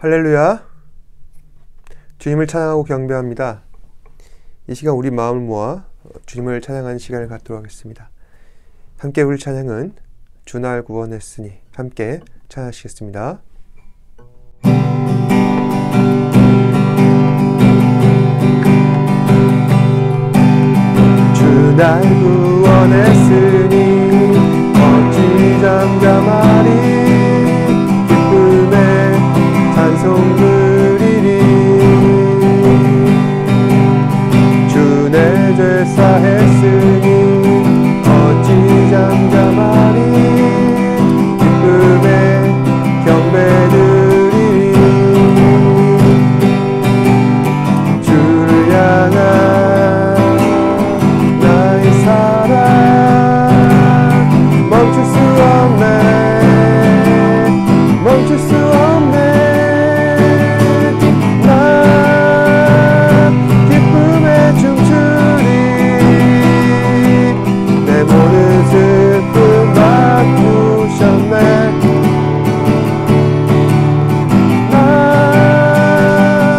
할렐루야. 주님을 찬양하고 경배합니다. 이 시간 우리 마음을 모아 주님을 찬양하는 시간을 갖도록 하겠습니다. 함께 우리 찬양은 주 날 구원했으니 함께 찬양하시겠습니다. 주 날 구원했으니 어찌 잠잠하리. 기쁨에 찬송 드리리. 주 내 죄 사했으니 어찌 잠잠하리. 기쁨에 경배 드리리. 주를 향한 나의 사랑 멈출 수 없네. 멈출 수 없네. 나 기쁨에 춤추리. 내 모든 슬픔 바꾸셨네. 나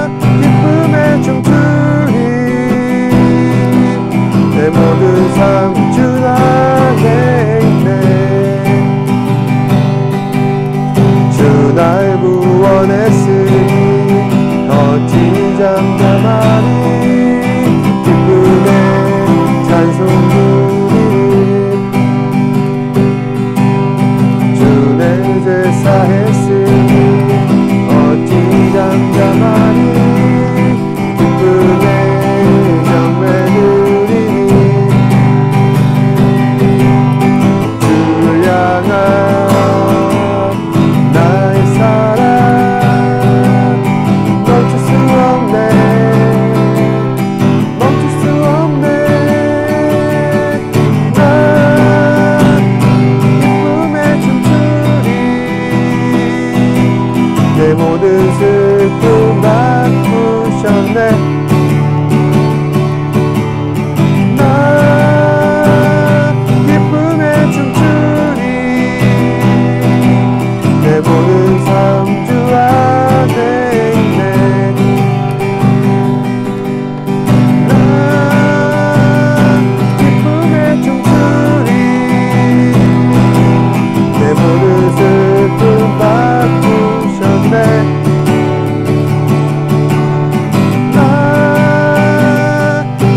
기쁨에 춤추리. 내 모든 삶 주 안에 있네. 주 날 구원했으니 어찌 잠잠하리. 기쁨에 찬송 드리리. 주 내 죄 사했으니 어찌 잠잠하리. 기쁨에 경배 드리리. 주를 향한 나의 사랑 멈출 수 없네. 멈출 수 없네. 나 기쁨에 춤추리. 내 모든 슬픔 바꾸셨네. 나 기쁨에 춤추리. 내 모든 삶 주 안에 있네. 나 기쁨에 춤추리. 내 모든 슬픔 바꾸셨네. 나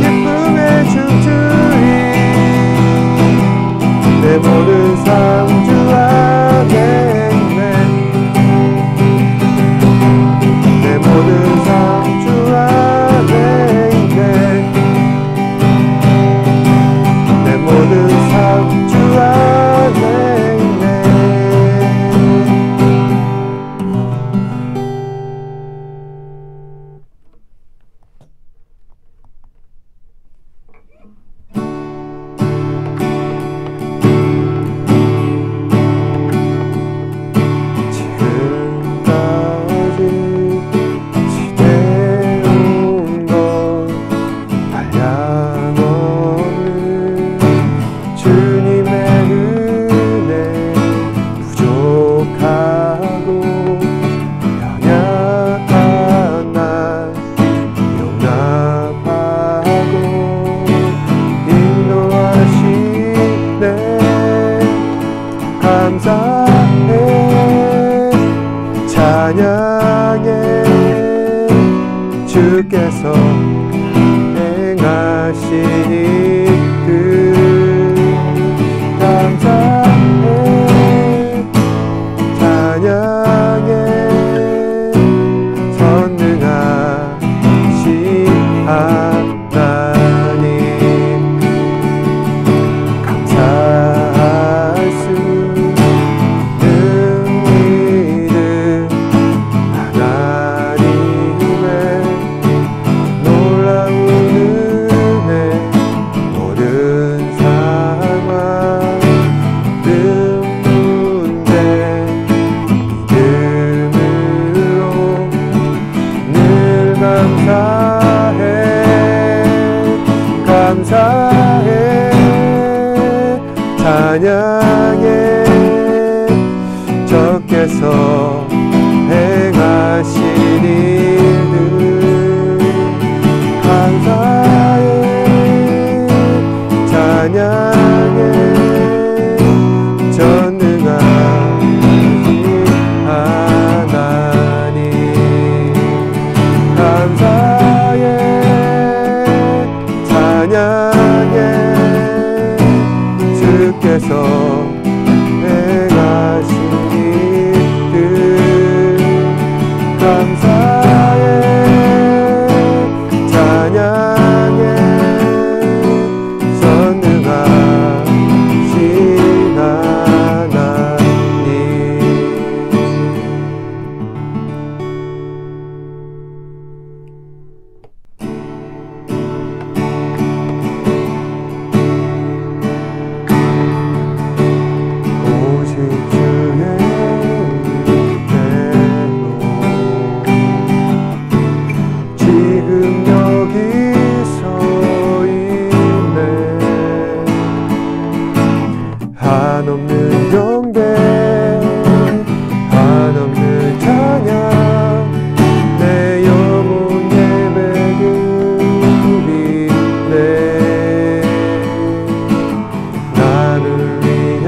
기쁨에 춤추리. 내 모든 삶 주 안에 있네. 내 모든 삶 주 안에 있네. 내 모든 삶 주 안에 있네. 지금까지 지내온 것 한량없는 주님의 은혜 부족하고 연약한 날 용납하고 인도하시네. 감사해. 찬양해. 주께서 행하신 일들 감사해. 찬양해. 선능하신 하나님 감사할 수 놀라운 은혜 모든 찬양해. 주께서 행하신 한없는 경배 한없는 찬양 내 영혼 예배드리네 나를 위해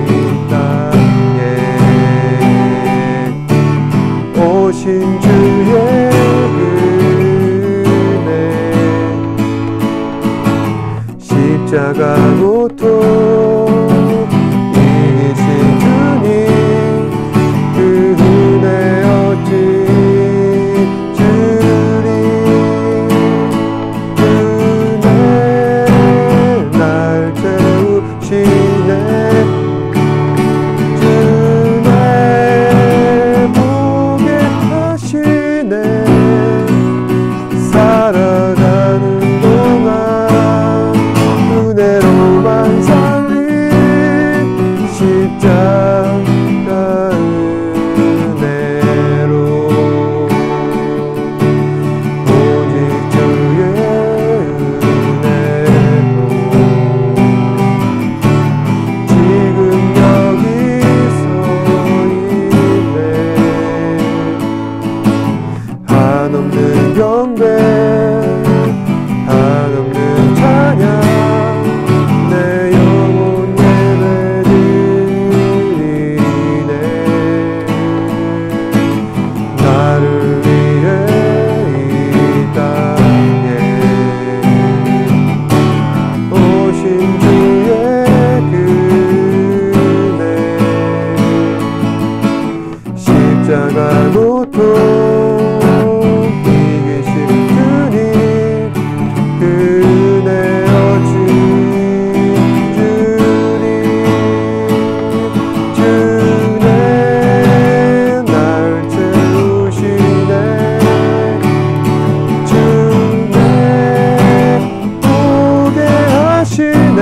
이 땅에 오신 주의 은혜 십자가 고통 이기신 주님 그 은혜 어찌 주리 은혜 날 채우시네 주내 보게 하시네 살아가는 동안 은혜로만 살린 십자가 은혜로 오직 주의 은혜로 지금 여기 서 있네 한없는 경배 한없는 찬양 내 영혼 예배드리네 나를 위해 이 땅에 오신 주의 은혜 십자가 고통 이기신 주님 그 은혜 어찌 주리 주내 날 채우시네 주내 보게 하시네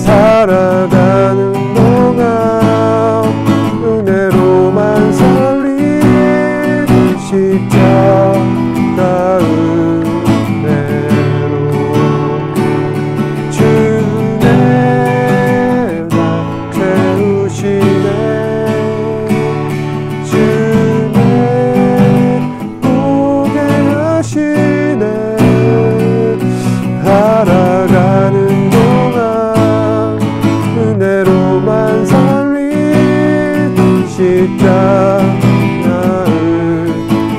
살아가는 동안 은혜로만 살린 십자가 은혜로 주내 날 채우시네 주내 보게 하시네 살아가는 동안 은혜로만 살린 십자가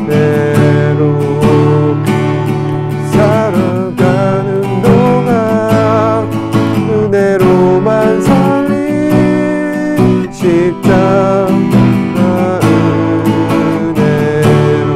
은혜로 살아가는 동안 은혜로만 살린 십자가 은혜로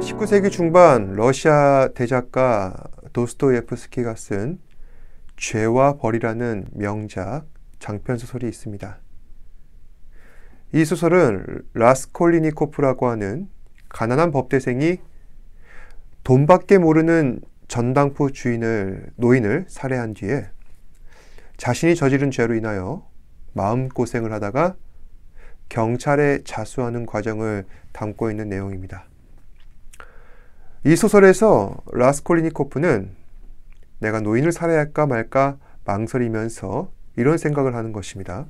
(19세기) 중반 러시아 대작가 도스토옙스키가 쓴 죄와 벌이라는 명작 장편소설이 있습니다. 이 소설은 라스콜리니코프라고 하는 가난한 법대생이 돈밖에 모르는 전당포 노인을 살해한 뒤에 자신이 저지른 죄로 인하여 마음고생을 하다가 경찰에 자수하는 과정을 담고 있는 내용입니다. 이 소설에서 라스콜리니코프는 내가 노인을 살해야 할까 말까 망설이면서 이런 생각을 하는 것입니다.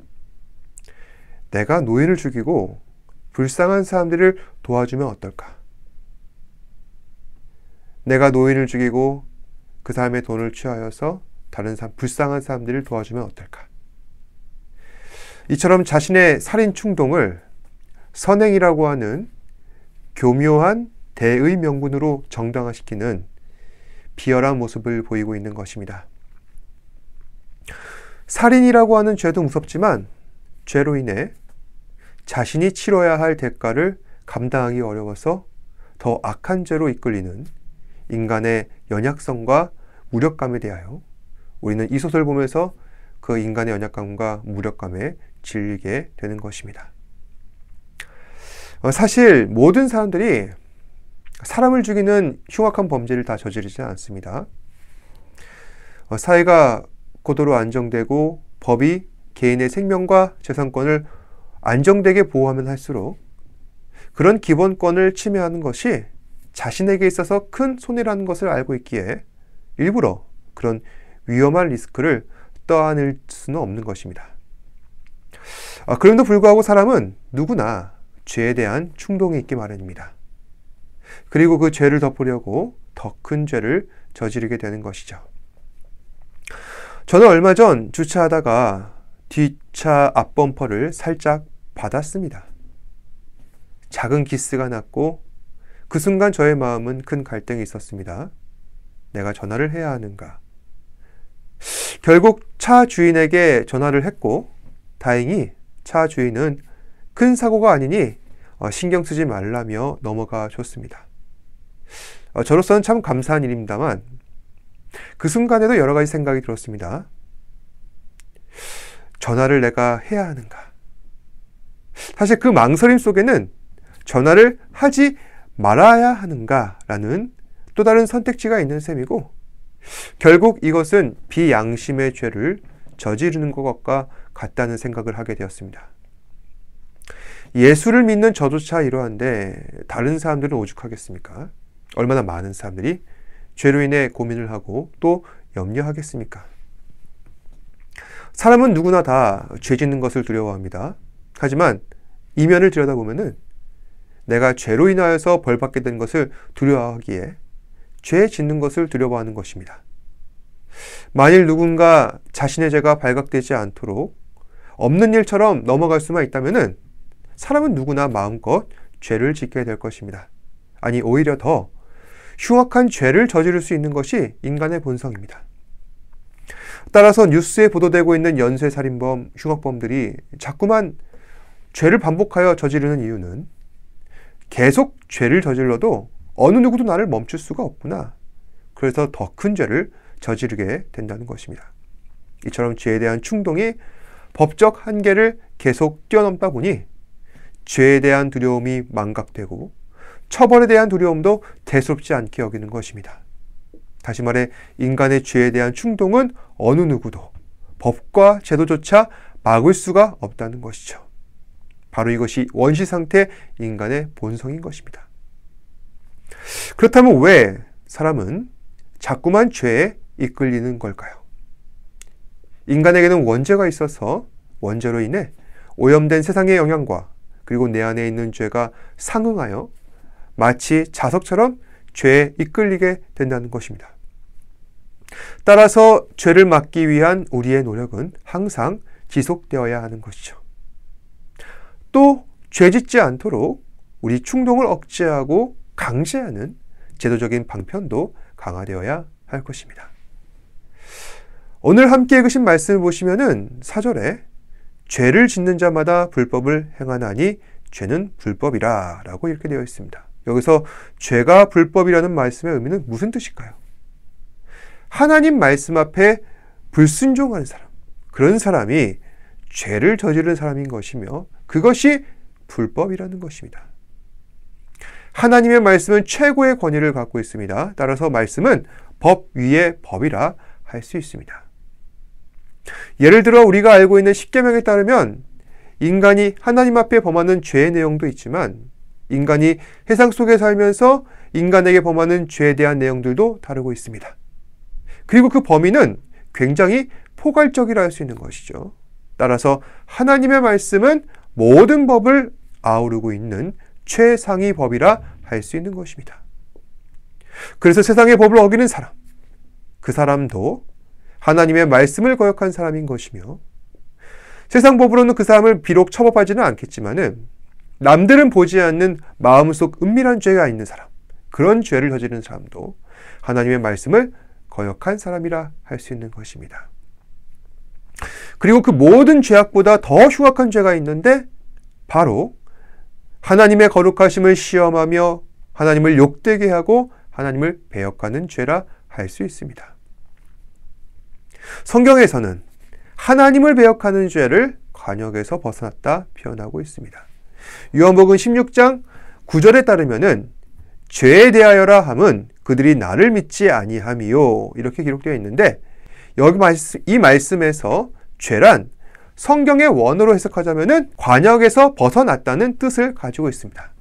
내가 노인을 죽이고 불쌍한 사람들을 도와주면 어떨까? 내가 노인을 죽이고 그 사람의 돈을 취하여서 다른 사람, 불쌍한 사람들을 도와주면 어떨까? 이처럼 자신의 살인 충동을 선행이라고 하는 교묘한 대의 명분으로 정당화시키는 비열한 모습을 보이고 있는 것입니다. 살인이라고 하는 죄도 무섭지만 죄로 인해 자신이 치러야 할 대가를 감당하기 어려워서 더 악한 죄로 이끌리는 인간의 연약성과 무력감에 대하여 우리는 이 소설을 보면서 그 인간의 연약감과 무력감에 질리게 되는 것입니다. 사실 모든 사람들이 사람을 죽이는 흉악한 범죄를 다 저지르지 않습니다. 사회가 고도로 안정되고 법이 개인의 생명과 재산권을 안정되게 보호하면 할수록 그런 기본권을 침해하는 것이 자신에게 있어서 큰 손해라는 것을 알고 있기에 일부러 그런 위험한 리스크를 떠안을 수는 없는 것입니다. 그럼에도 불구하고 사람은 누구나 죄에 대한 충동이 있기 마련입니다. 그리고 그 죄를 덮으려고 더 큰 죄를 저지르게 되는 것이죠. 저는 얼마 전 주차하다가 뒷차 앞범퍼를 살짝 받았습니다. 작은 기스가 났고 그 순간 저의 마음은 큰 갈등이 있었습니다. 내가 전화를 해야 하는가? 결국 차 주인에게 전화를 했고 다행히 차 주인은 큰 사고가 아니니 신경 쓰지 말라며 넘어가 줬습니다. 저로서는 참 감사한 일입니다만 그 순간에도 여러 가지 생각이 들었습니다. 전화를 내가 해야 하는가? 사실 그 망설임 속에는 전화를 하지 말아야 하는가라는 또 다른 선택지가 있는 셈이고 결국 이것은 비양심의 죄를 저지르는 것과 같다는 생각을 하게 되었습니다. 예수를 믿는 저조차 이러한데 다른 사람들은 오죽하겠습니까? 얼마나 많은 사람들이 죄로 인해 고민을 하고 또 염려하겠습니까? 사람은 누구나 다 죄 짓는 것을 두려워합니다. 하지만 이면을 들여다보면은 내가 죄로 인하여서 벌받게 된 것을 두려워하기에 죄 짓는 것을 두려워하는 것입니다. 만일 누군가 자신의 죄가 발각되지 않도록 없는 일처럼 넘어갈 수만 있다면은 사람은 누구나 마음껏 죄를 짓게 될 것입니다. 아니 오히려 더 흉악한 죄를 저지를 수 있는 것이 인간의 본성입니다. 따라서 뉴스에 보도되고 있는 연쇄살인범, 흉악범들이 자꾸만 죄를 반복하여 저지르는 이유는 계속 죄를 저질러도 어느 누구도 나를 멈출 수가 없구나. 그래서 더 큰 죄를 저지르게 된다는 것입니다. 이처럼 죄에 대한 충동이 법적 한계를 계속 뛰어넘다 보니 죄에 대한 두려움이 망각되고 처벌에 대한 두려움도 대수롭지 않게 여기는 것입니다. 다시 말해 인간의 죄에 대한 충동은 어느 누구도 법과 제도조차 막을 수가 없다는 것이죠. 바로 이것이 원시 상태 인간의 본성인 것입니다. 그렇다면 왜 사람은 자꾸만 죄에 이끌리는 걸까요? 인간에게는 원죄가 있어서 원죄로 인해 오염된 세상의 영향과 그리고 내 안에 있는 죄가 상응하여 마치 자석처럼 죄에 이끌리게 된다는 것입니다. 따라서 죄를 막기 위한 우리의 노력은 항상 지속되어야 하는 것이죠. 또 죄 짓지 않도록 우리 충동을 억제하고 강제하는 제도적인 방편도 강화되어야 할 것입니다. 오늘 함께 읽으신 말씀을 보시면은 4절에 죄를 짓는 자마다 불법을 행하나니 죄는 불법이라 라고 이렇게 되어 있습니다. 여기서 죄가 불법이라는 말씀의 의미는 무슨 뜻일까요? 하나님 말씀 앞에 불순종하는 사람, 그런 사람이 죄를 저지른 사람인 것이며 그것이 불법이라는 것입니다. 하나님의 말씀은 최고의 권위를 갖고 있습니다. 따라서 말씀은 법 위의 법이라 할 수 있습니다. 예를 들어 우리가 알고 있는 십계명에 따르면 인간이 하나님 앞에 범하는 죄의 내용도 있지만 인간이 세상 속에 살면서 인간에게 범하는 죄에 대한 내용들도 다루고 있습니다. 그리고 그 범위는 굉장히 포괄적이라 할 수 있는 것이죠. 따라서 하나님의 말씀은 모든 법을 아우르고 있는 최상위 법이라 할 수 있는 것입니다. 그래서 세상의 법을 어기는 사람, 그 사람도 하나님의 말씀을 거역한 사람인 것이며 세상 법으로는 그 사람을 비록 처벌하지는 않겠지만은 남들은 보지 않는 마음속 은밀한 죄가 있는 사람, 그런 죄를 저지르는 사람도 하나님의 말씀을 거역한 사람이라 할 수 있는 것입니다. 그리고 그 모든 죄악보다 더 흉악한 죄가 있는데 바로 하나님의 거룩하심을 시험하며 하나님을 욕되게 하고 하나님을 배역하는 죄라 할 수 있습니다. 성경에서는 하나님을 배역하는 죄를 관역에서 벗어났다 표현하고 있습니다. 요한복음 16장 9절에 따르면은 죄에 대하여라 함은 그들이 나를 믿지 아니함이요, 이렇게 기록되어 있는데 여기 이 말씀에서 죄란 성경의 원어로 해석하자면은 관역에서 벗어났다는 뜻을 가지고 있습니다.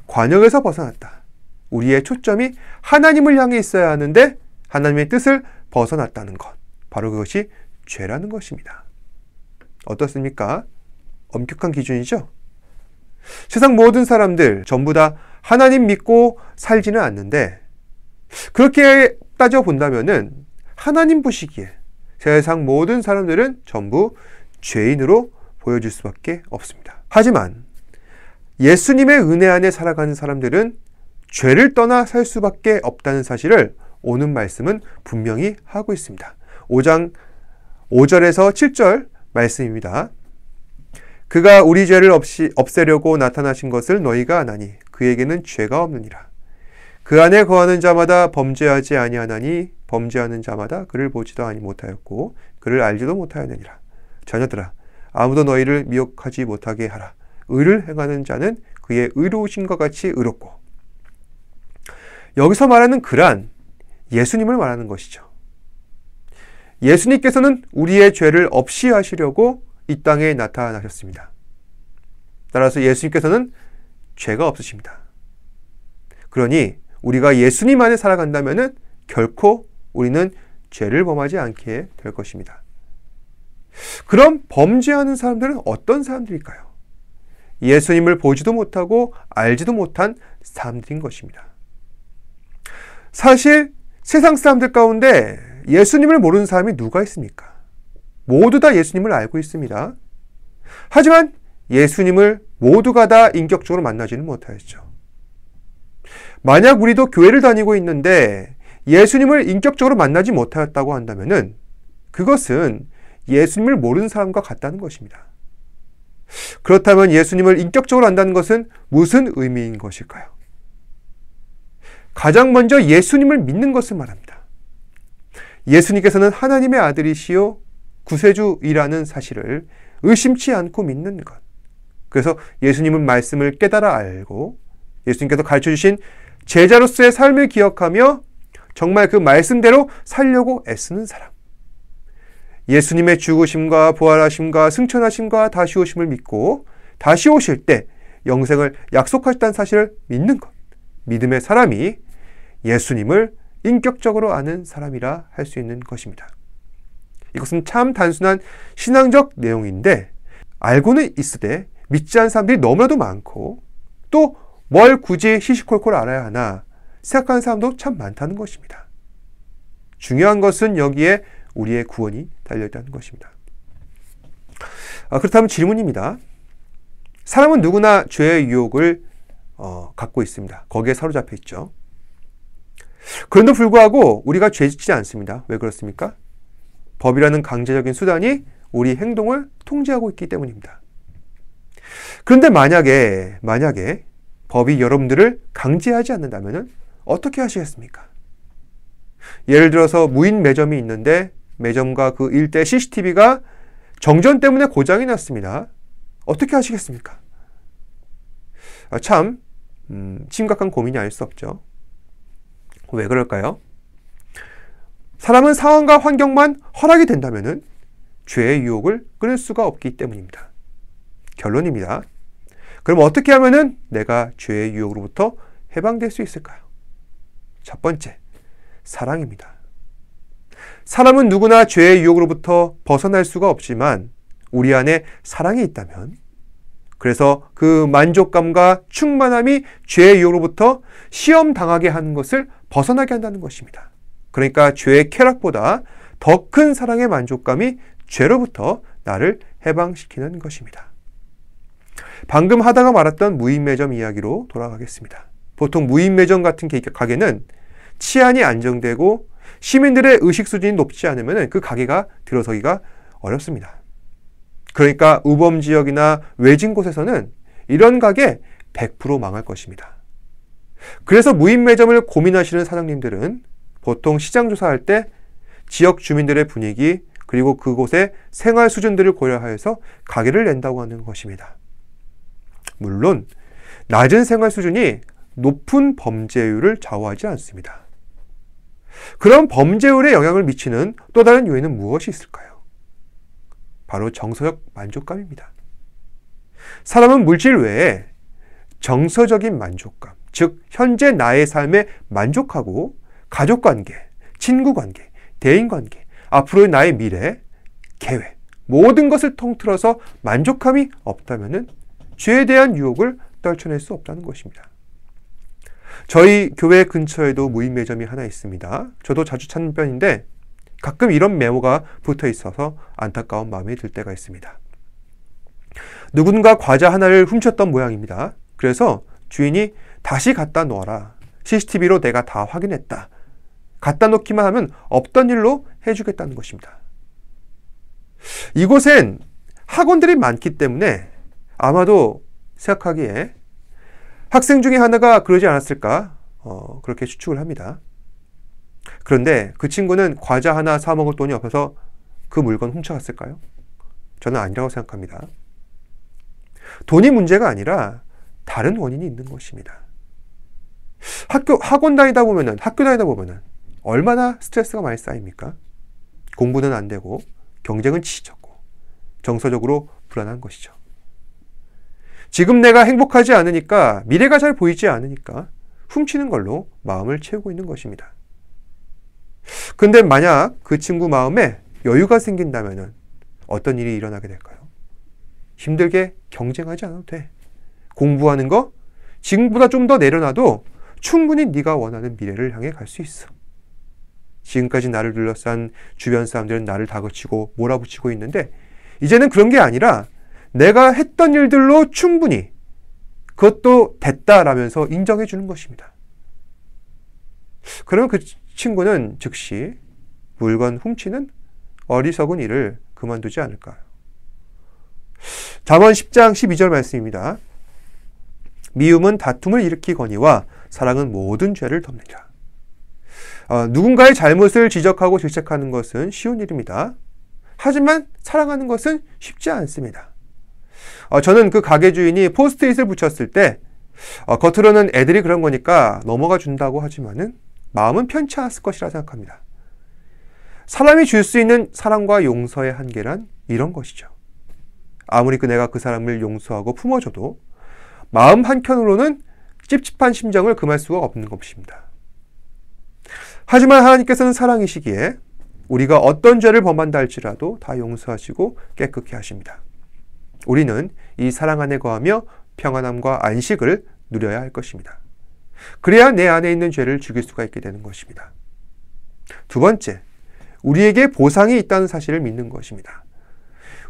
관역에서 벗어났다. 우리의 초점이 하나님을 향해 있어야 하는데 하나님의 뜻을 벗어났다는 것, 바로 그것이 죄라는 것입니다. 어떻습니까? 엄격한 기준이죠? 세상 모든 사람들 전부 다 하나님 믿고 살지는 않는데 그렇게 따져본다면은 하나님 보시기에 세상 모든 사람들은 전부 죄인으로 보여질 수밖에 없습니다. 하지만 예수님의 은혜 안에 살아가는 사람들은 죄를 떠나 살 수밖에 없다는 사실을 오는 말씀은 분명히 하고 있습니다. 5장 5절에서 7절 말씀입니다. 그가 우리 죄를 없애려고 나타나신 것을 너희가 아나니 그에게는 죄가 없느니라. 그 안에 거하는 자마다 범죄하지 아니하나니 범죄하는 자마다 그를 보지도 못하였고 그를 알지도 못하였느니라. 자녀들아, 아무도 너희를 미혹하지 못하게 하라. 의를 행하는 자는 그의 의로우신 것 같이 의롭고. 여기서 말하는 그란 예수님을 말하는 것이죠. 예수님께서는 우리의 죄를 없이 하시려고 이 땅에 나타나셨습니다. 따라서 예수님께서는 죄가 없으십니다. 그러니 우리가 예수님 안에 살아간다면 결코 우리는 죄를 범하지 않게 될 것입니다. 그럼 범죄하는 사람들은 어떤 사람들일까요? 예수님을 보지도 못하고 알지도 못한 사람들인 것입니다. 사실 세상 사람들 가운데 예수님을 모르는 사람이 누가 있습니까? 모두 다 예수님을 알고 있습니다. 하지만 예수님을 모두가 다 인격적으로 만나지는 못하였죠. 만약 우리도 교회를 다니고 있는데 예수님을 인격적으로 만나지 못하였다고 한다면은 그것은 예수님을 모르는 사람과 같다는 것입니다. 그렇다면 예수님을 인격적으로 안다는 것은 무슨 의미인 것일까요? 가장 먼저 예수님을 믿는 것을 말합니다. 예수님께서는 하나님의 아들이시요 구세주이라는 사실을 의심치 않고 믿는 것. 그래서 예수님은 말씀을 깨달아 알고 예수님께서 가르쳐주신 제자로서의 삶을 기억하며 정말 그 말씀대로 살려고 애쓰는 사람. 예수님의 죽으심과 부활하심과 승천하심과 다시 오심을 믿고 다시 오실 때 영생을 약속하셨다는 사실을 믿는 것. 믿음의 사람이 예수님을 인격적으로 아는 사람이라 할 수 있는 것입니다. 이것은 참 단순한 신앙적 내용인데 알고는 있으되 믿지 않는 사람들이 너무나도 많고 또 뭘 굳이 시시콜콜 알아야 하나 생각하는 사람도 참 많다는 것입니다. 중요한 것은 여기에 우리의 구원이 달려있다는 것입니다. 그렇다면 질문입니다. 사람은 누구나 죄의 유혹을 갖고 있습니다. 거기에 사로잡혀 있죠. 그런데도 불구하고 우리가 죄 짓지 않습니다. 왜 그렇습니까? 법이라는 강제적인 수단이 우리 행동을 통제하고 있기 때문입니다. 그런데 만약에 법이 여러분들을 강제하지 않는다면 어떻게 하시겠습니까? 예를 들어서 무인 매점이 있는데 매점과 그 일대 CCTV가 정전 때문에 고장이 났습니다. 어떻게 하시겠습니까? 참 심각한 고민이 아닐 수 없죠. 왜 그럴까요? 사람은 상황과 환경만 허락이 된다면 죄의 유혹을 끊을 수가 없기 때문입니다. 결론입니다. 그럼 어떻게 하면은 내가 죄의 유혹으로부터 해방될 수 있을까요? 첫 번째, 사랑입니다. 사람은 누구나 죄의 유혹으로부터 벗어날 수가 없지만 우리 안에 사랑이 있다면, 그래서 그 만족감과 충만함이 죄의 유혹으로부터 시험당하게 하는 것을 벗어나게 한다는 것입니다. 그러니까 죄의 쾌락보다 더 큰 사랑의 만족감이 죄로부터 나를 해방시키는 것입니다. 방금 하다가 말았던 무인매점 이야기로 돌아가겠습니다. 보통 무인매점 같은 가게는 치안이 안정되고 시민들의 의식 수준이 높지 않으면 그 가게가 들어서기가 어렵습니다. 그러니까 우범지역이나 외진 곳에서는 이런 가게 100% 망할 것입니다. 그래서 무인매점을 고민하시는 사장님들은 보통 시장 조사할 때 지역 주민들의 분위기 그리고 그곳의 생활 수준들을 고려하여서 가게를 낸다고 하는 것입니다. 물론 낮은 생활 수준이 높은 범죄율을 좌우하지 않습니다. 그런 범죄율에 영향을 미치는 또 다른 요인은 무엇이 있을까요? 바로 정서적 만족감입니다. 사람은 물질 외에 정서적인 만족감, 즉 현재 나의 삶에 만족하고 가족관계, 친구관계, 대인관계, 앞으로의 나의 미래, 계획, 모든 것을 통틀어서 만족감이 없다면 죄에 대한 유혹을 떨쳐낼 수 없다는 것입니다. 저희 교회 근처에도 무인매점이 하나 있습니다. 저도 자주 찾는 편인데 가끔 이런 메모가 붙어 있어서 안타까운 마음이 들 때가 있습니다. 누군가 과자 하나를 훔쳤던 모양입니다. 그래서 주인이 다시 갖다 놓아라. CCTV로 내가 다 확인했다. 갖다 놓기만 하면 없던 일로 해주겠다는 것입니다. 이곳엔 학원들이 많기 때문에 아마도 생각하기에 학생 중에 하나가 그러지 않았을까 그렇게 추측을 합니다. 그런데 그 친구는 과자 하나 사 먹을 돈이 없어서 그 물건 훔쳐갔을까요? 저는 아니라고 생각합니다. 돈이 문제가 아니라 다른 원인이 있는 것입니다. 학교 다니다 보면은 얼마나 스트레스가 많이 쌓입니까? 공부는 안 되고 경쟁은 치열하고 정서적으로 불안한 것이죠. 지금 내가 행복하지 않으니까, 미래가 잘 보이지 않으니까 훔치는 걸로 마음을 채우고 있는 것입니다. 근데 만약 그 친구 마음에 여유가 생긴다면 어떤 일이 일어나게 될까요? 힘들게 경쟁하지 않아도 돼. 공부하는 거 지금보다 좀 더 내려놔도 충분히 네가 원하는 미래를 향해 갈 수 있어. 지금까지 나를 둘러싼 주변 사람들은 나를 다그치고 몰아붙이고 있는데 이제는 그런 게 아니라 내가 했던 일들로 충분히 그것도 됐다라면서 인정해 주는 것입니다. 그러면 그 친구는 즉시 물건 훔치는 어리석은 일을 그만두지 않을까요? 잠언 10장 12절 말씀입니다. 미움은 다툼을 일으키거니와 사랑은 모든 죄를 덮느니라. 누군가의 잘못을 지적하고 질책하는 것은 쉬운 일입니다. 하지만 사랑하는 것은 쉽지 않습니다. 저는 그 가게 주인이 포스트잇을 붙였을 때 겉으로는 애들이 그런 거니까 넘어가 준다고 하지만은 마음은 편치 않았을 것이라 생각합니다. 사람이 줄 수 있는 사랑과 용서의 한계란 이런 것이죠. 아무리 내가 그 사람을 용서하고 품어줘도 마음 한켠으로는 찝찝한 심정을 금할 수가 없는 것입니다. 하지만 하나님께서는 사랑이시기에 우리가 어떤 죄를 범한다 할지라도 다 용서하시고 깨끗게 하십니다. 우리는 이 사랑 안에 거하며 평안함과 안식을 누려야 할 것입니다. 그래야 내 안에 있는 죄를 죽일 수가 있게 되는 것입니다. 두 번째, 우리에게 보상이 있다는 사실을 믿는 것입니다.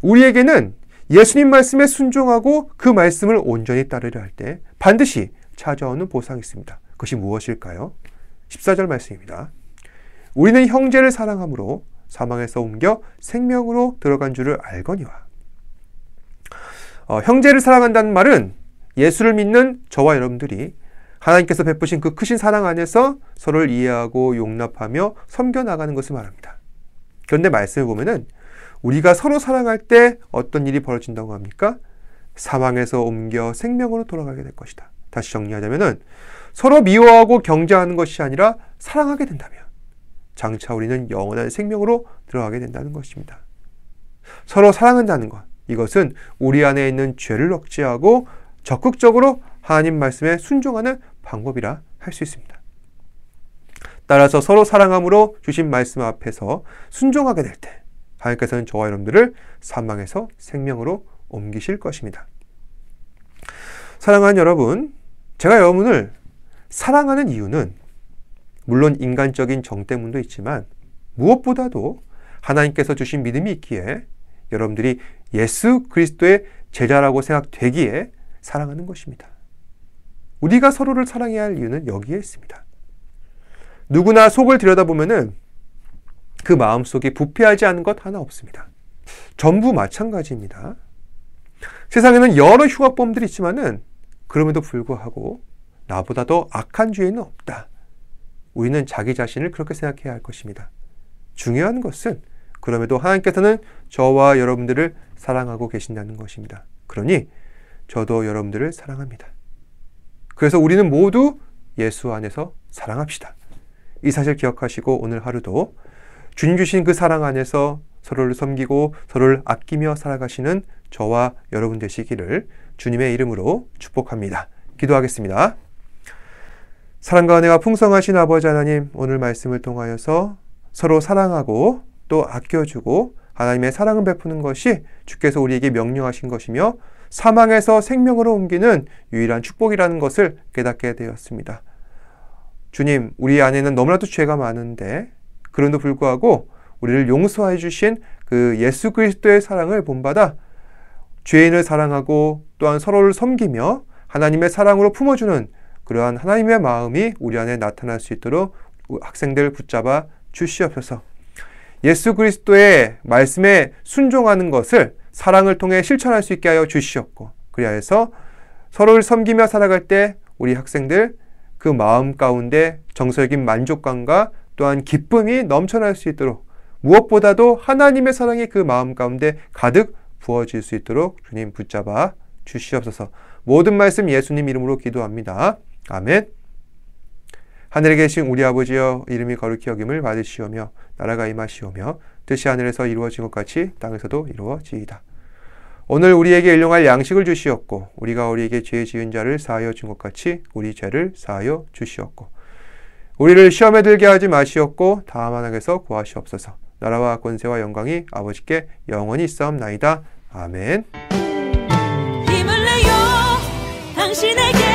우리에게는 예수님 말씀에 순종하고 그 말씀을 온전히 따르려 할 때 반드시 찾아오는 보상이 있습니다. 그것이 무엇일까요? 14절 말씀입니다. 우리는 형제를 사랑함으로 사망에서 옮겨 생명으로 들어간 줄을 알거니와. 형제를 사랑한다는 말은 예수를 믿는 저와 여러분들이 하나님께서 베푸신 그 크신 사랑 안에서 서로를 이해하고 용납하며 섬겨나가는 것을 말합니다. 그런데 말씀을 보면은 우리가 서로 사랑할 때 어떤 일이 벌어진다고 합니까? 사망에서 옮겨 생명으로 돌아가게 될 것이다. 다시 정리하자면은 서로 미워하고 경쟁하는 것이 아니라 사랑하게 된다면 장차 우리는 영원한 생명으로 들어가게 된다는 것입니다. 서로 사랑한다는 것, 이것은 우리 안에 있는 죄를 억제하고 적극적으로 하나님 말씀에 순종하는 방법이라 할 수 있습니다. 따라서 서로 사랑함으로 주신 말씀 앞에서 순종하게 될 때 하나님께서는 저와 여러분들을 사망에서 생명으로 옮기실 것입니다. 사랑하는 여러분, 제가 여러분을 사랑하는 이유는 물론 인간적인 정 때문도 있지만 무엇보다도 하나님께서 주신 믿음이 있기에 여러분들이 예수 그리스도의 제자라고 생각되기에 사랑하는 것입니다. 우리가 서로를 사랑해야 할 이유는 여기에 있습니다. 누구나 속을 들여다보면은 그 마음속에 부패하지 않은 것 하나 없습니다. 전부 마찬가지입니다. 세상에는 여러 흉악범들이 있지만은 그럼에도 불구하고 나보다 더 악한 죄인은 없다. 우리는 자기 자신을 그렇게 생각해야 할 것입니다. 중요한 것은 그럼에도 하나님께서는 저와 여러분들을 사랑하고 계신다는 것입니다. 그러니 저도 여러분들을 사랑합니다. 그래서 우리는 모두 예수 안에서 사랑합시다. 이 사실 기억하시고 오늘 하루도 주님 주신 그 사랑 안에서 서로를 섬기고 서로를 아끼며 살아가시는 저와 여러분 되시기를 주님의 이름으로 축복합니다. 기도하겠습니다. 사랑과 은혜가 풍성하신 아버지 하나님, 오늘 말씀을 통하여서 서로 사랑하고 또 아껴주고 하나님의 사랑을 베푸는 것이 주께서 우리에게 명령하신 것이며 사망에서 생명으로 옮기는 유일한 축복이라는 것을 깨닫게 되었습니다. 주님, 우리 안에는 너무나도 죄가 많은데 그럼에도 불구하고 우리를 용서해 주신 그 예수 그리스도의 사랑을 본받아 죄인을 사랑하고 또한 서로를 섬기며 하나님의 사랑으로 품어주는 그러한 하나님의 마음이 우리 안에 나타날 수 있도록 학생들 붙잡아 주시옵소서. 예수 그리스도의 말씀에 순종하는 것을 사랑을 통해 실천할 수 있게 하여 주시옵고, 그리하여서 서로를 섬기며 살아갈 때 우리 학생들 그 마음 가운데 정서적인 만족감과 또한 기쁨이 넘쳐날 수 있도록 무엇보다도 하나님의 사랑이 그 마음 가운데 가득 부어질 수 있도록 주님 붙잡아 주시옵소서. 모든 말씀 예수님 이름으로 기도합니다. 아멘. 하늘에 계신 우리 아버지여, 이름이 거룩히 여김을 받으시오며 나라가 임하시오며 뜻이 하늘에서 이루어진 것 같이 땅에서도 이루어지이다. 오늘 우리에게 일용할 양식을 주시옵고 우리가 우리에게 죄 지은 자를 사하여 준 것 같이 우리 죄를 사하여 주시옵고 우리를 시험에 들게 하지 마시옵고 다만 악에서 구하시옵소서. 나라와 권세와 영광이 아버지께 영원히 있사옵나이다. 아멘. 힘을 내요 당신에게